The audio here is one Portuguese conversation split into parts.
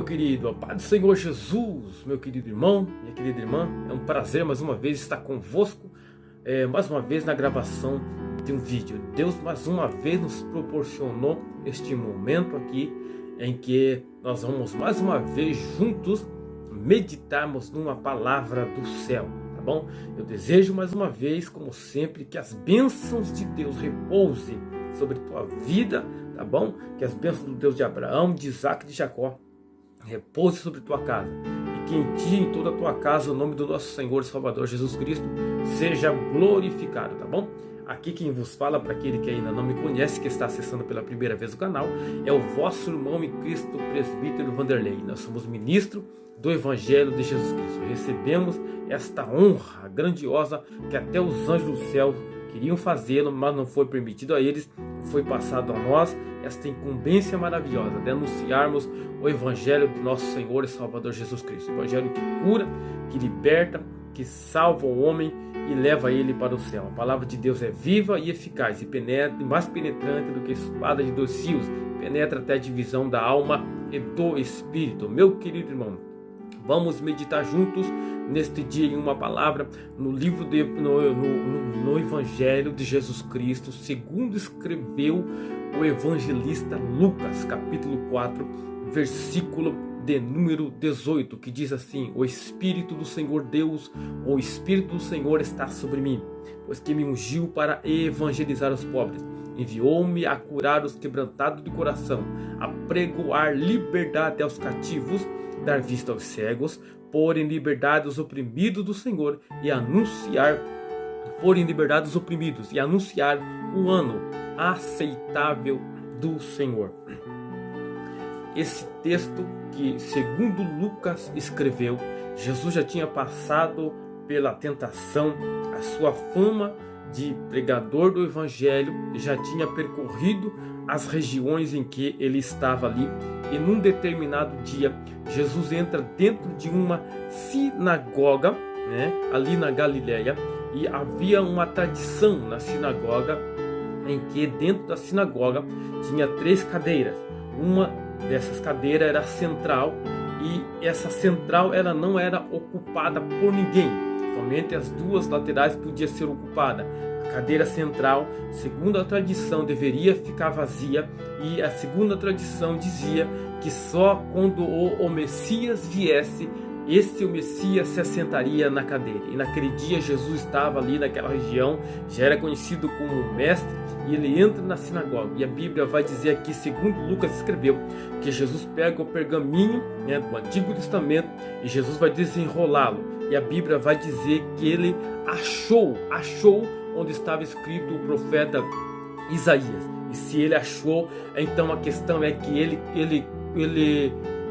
meu querido, a paz do Senhor Jesus, meu querido irmão, minha querida irmã. É um prazer mais uma vez estar convosco, mais uma vez na gravação de um vídeo. Deus mais uma vez nos proporcionou este momento aqui em que nós vamos mais uma vez juntos meditarmos numa palavra do céu, tá bom? Eu desejo mais uma vez, como sempre, que as bênçãos de Deus repousem sobre tua vida, tá bom? Que as bênçãos do Deus de Abraão, de Isaac e de Jacó repouse sobre tua casa, e que em ti e em toda a tua casa o nome do nosso Senhor e Salvador Jesus Cristo seja glorificado, tá bom? Aqui quem vos fala, para aquele que ainda não me conhece, que está acessando pela primeira vez o canal, é o vosso irmão em Cristo, presbítero Vanderlei. Nós somos ministro do Evangelho de Jesus Cristo. Recebemos esta honra grandiosa que até os anjos do céu queriam fazê-lo, mas não foi permitido a eles. Foi passado a nós esta incumbência maravilhosa de anunciarmos o Evangelho do nosso Senhor e Salvador Jesus Cristo. O Evangelho que cura, que liberta, que salva o homem e leva ele para o céu. A palavra de Deus é viva e eficaz, e mais penetrante do que espada de 2 fios, penetra até a divisão da alma e do espírito. Meu querido irmão, vamos meditar juntos neste dia em uma palavra no livro no Evangelho de Jesus Cristo, segundo escreveu o evangelista Lucas, capítulo 4, versículo de número 18, que diz assim: o Espírito do Senhor Deus, o Espírito do Senhor está sobre mim, pois que me ungiu para evangelizar os pobres, enviou-me a curar os quebrantados de coração, a pregoar liberdade aos cativos, dar vista aos cegos, pôr em liberdade os oprimidos do Senhor e anunciar o ano aceitável do Senhor. Esse texto que, segundo Lucas escreveu, Jesus já tinha passado pela tentação, a sua fama de pregador do Evangelho já tinha percorrido as regiões em que ele estava ali, e num determinado dia Jesus entra dentro de uma sinagoga, ali na Galileia, e havia uma tradição na sinagoga em que dentro da sinagoga tinha 3 cadeiras. Uma dessas cadeiras era central, e essa central ela não era ocupada por ninguém, somente as 2 laterais podiam ser ocupadas. A cadeira central, segundo a tradição, deveria ficar vazia, e a segunda tradição dizia que só quando o Messias viesse, o Messias se assentaria na cadeira. E naquele dia Jesus estava ali naquela região, já era conhecido como mestre, e ele entra na sinagoga. E a Bíblia vai dizer aqui, segundo Lucas escreveu, que Jesus pega o pergaminho do Antigo Testamento e Jesus vai desenrolá-lo. E a Bíblia vai dizer que ele achou onde estava escrito o profeta Isaías. E se ele achou, então a questão é que ele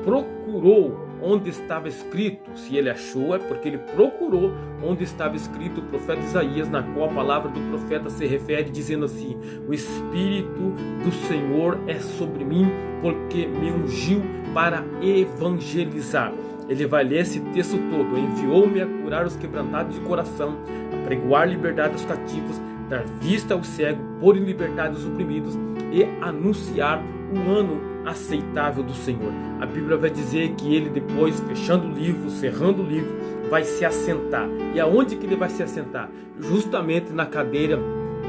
procurou onde estava escrito. Se ele achou, é porque ele procurou onde estava escrito o profeta Isaías, na qual a palavra do profeta se refere dizendo assim: o Espírito do Senhor é sobre mim, porque me ungiu para evangelizar. Ele vai ler esse texto todo: enviou-me a curar os quebrantados de coração, a pregoar liberdade aos cativos, dar vista aos cegos, pôr em liberdade os oprimidos e anunciar o ano aceitável do Senhor. A Bíblia vai dizer que ele, depois, fechando o livro, cerrando o livro, vai se assentar. E aonde que ele vai se assentar? Justamente na cadeira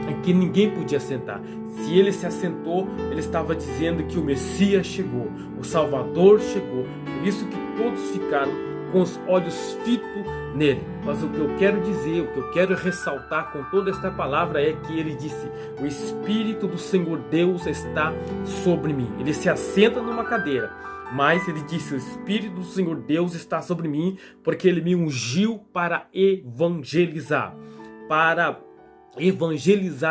em que ninguém podia sentar. Se ele se assentou, ele estava dizendo que o Messias chegou, o Salvador chegou. Por isso que todos ficaram com os olhos fitos nele. Mas o que eu quero dizer, o que eu quero ressaltar com toda esta palavra é que ele disse: o Espírito do Senhor Deus está sobre mim. Ele se assenta numa cadeira, mas ele disse: o Espírito do Senhor Deus está sobre mim, porque ele me ungiu para evangelizar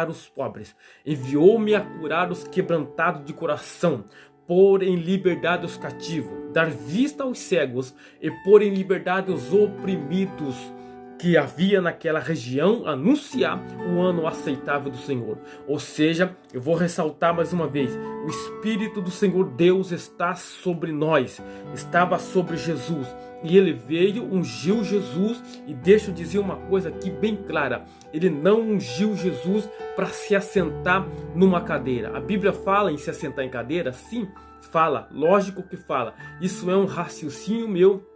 os pobres, enviou-me a curar os quebrantados de coração, pôr em liberdade os cativos, dar vista aos cegos e pôr em liberdade os oprimidos que havia naquela região, anunciar o ano aceitável do Senhor. Ou seja, eu vou ressaltar mais uma vez: o Espírito do Senhor Deus está sobre nós, estava sobre Jesus, e ele veio, ungiu Jesus. E deixa eu dizer uma coisa aqui bem clara: ele não ungiu Jesus para se assentar numa cadeira. A Bíblia fala em se assentar em cadeira, sim, fala, lógico que fala. Isso é um raciocínio meu,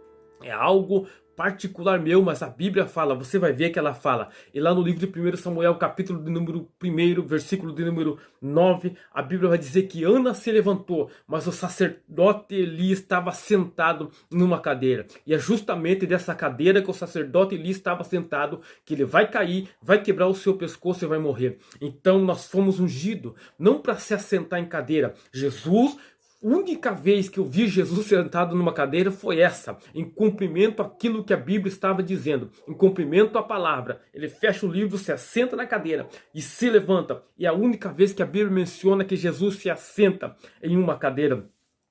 é algo particular meu, mas a Bíblia fala, você vai ver que ela fala. E lá no livro de 1 Samuel, capítulo de número 1, versículo de número 9, a Bíblia vai dizer que Ana se levantou, mas o sacerdote Eli estava sentado numa cadeira. E é justamente dessa cadeira que o sacerdote Eli estava sentado que ele vai cair, vai quebrar o seu pescoço e vai morrer. Então nós fomos ungidos, não para se assentar em cadeira. Jesus, a única vez que eu vi Jesus sentado numa cadeira foi essa, em cumprimento àquilo que a Bíblia estava dizendo, em cumprimento à palavra. Ele fecha o livro, se assenta na cadeira e se levanta. E é a única vez que a Bíblia menciona que Jesus se assenta em uma cadeira.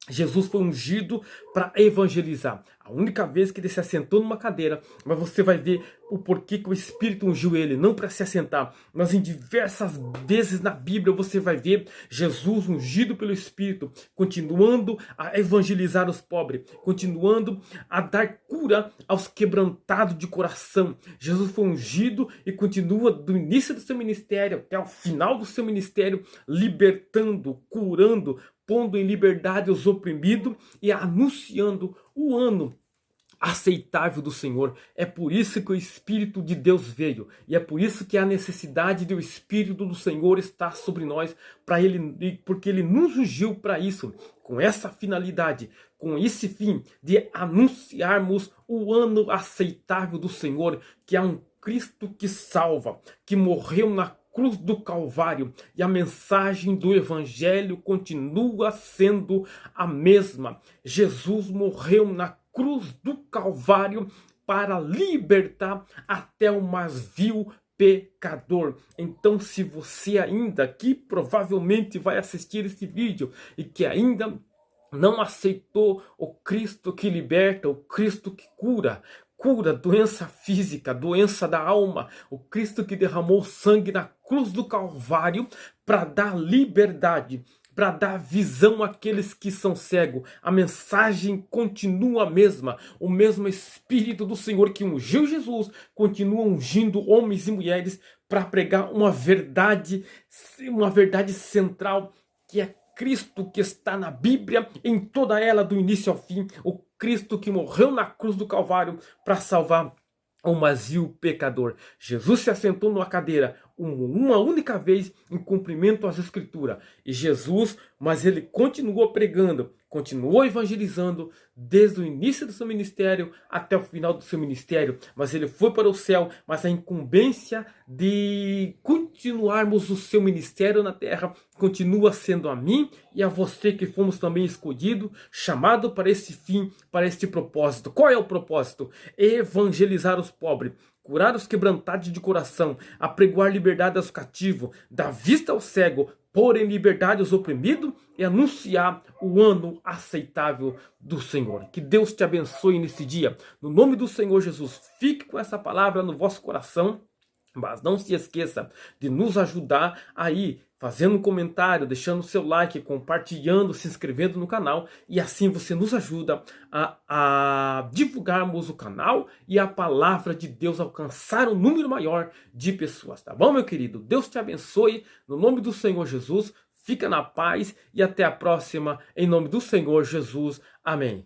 Jesus foi ungido para evangelizar. A única vez que ele se assentou numa cadeira, mas você vai ver o porquê que o Espírito ungiu ele, não para se assentar, mas em diversas vezes na Bíblia você vai ver Jesus ungido pelo Espírito, continuando a evangelizar os pobres, continuando a dar cura aos quebrantados de coração. Jesus foi ungido e continua do início do seu ministério até o final do seu ministério, libertando, curando, pondo em liberdade os oprimidos e anunciando o ano aceitável do Senhor. É por isso que o Espírito de Deus veio. E é por isso que a necessidade do Espírito do Senhor está sobre nós, porque Ele nos ungiu para isso, com essa finalidade, com esse fim de anunciarmos o ano aceitável do Senhor, que é um Cristo que salva, que morreu na cruz do Calvário, e a mensagem do Evangelho continua sendo a mesma. Jesus morreu na cruz do Calvário para libertar até o mais vil pecador. Então, se você ainda, que provavelmente vai assistir esse vídeo e que ainda não aceitou o Cristo que liberta, o Cristo que cura doença física, doença da alma, o Cristo que derramou sangue na cruz do Calvário para dar liberdade, para dar visão àqueles que são cegos. A mensagem continua a mesma. O mesmo Espírito do Senhor que ungiu Jesus continua ungindo homens e mulheres para pregar uma verdade central, que é Cristo que está na Bíblia, em toda ela, do início ao fim, o Cristo que morreu na cruz do Calvário para salvar o mais vil pecador. Jesus se assentou numa cadeira uma única vez em cumprimento às Escrituras. E Jesus, mas ele continuou pregando, continuou evangelizando desde o início do seu ministério até o final do seu ministério. Mas ele foi para o céu, mas a incumbência de continuarmos o seu ministério na terra continua sendo a mim e a você, que fomos também escolhidos, chamados para esse fim, para este propósito. Qual é o propósito? Evangelizar os pobres, curar os quebrantados de coração, apregoar liberdade aos cativos, dar vista ao cego, pôr em liberdade os oprimidos e anunciar o ano aceitável do Senhor. Que Deus te abençoe nesse dia. No nome do Senhor Jesus, fique com essa palavra no vosso coração, mas não se esqueça de nos ajudar aí, fazendo um comentário, deixando o seu like, compartilhando, se inscrevendo no canal, e assim você nos ajuda a divulgarmos o canal e a palavra de Deus alcançar um número maior de pessoas, tá bom, meu querido? Deus te abençoe, no nome do Senhor Jesus, fica na paz e até a próxima, em nome do Senhor Jesus, amém.